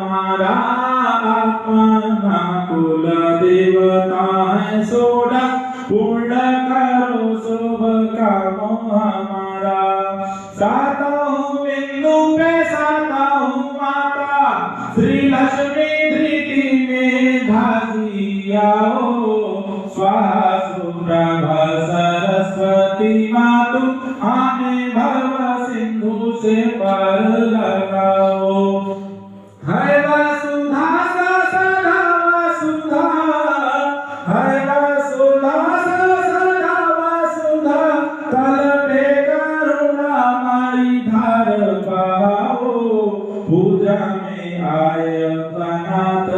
हमारा अपना कुल देवता है सोडा, पूर्ण करो शुभ कामों हमारा। सातों बिंदु पे सातों माता, श्री लक्ष्मी धृति में धाजी आओ। स्वाहा सुप्रभा सरस्वती मातु, आने भव सिंधु से पार लगाओ। है वसुधा सदा वसुधा, है वसुधा सदा वसुधा, तल पे करुणामयी धार बहाओ। पूजा में आए गणनाथ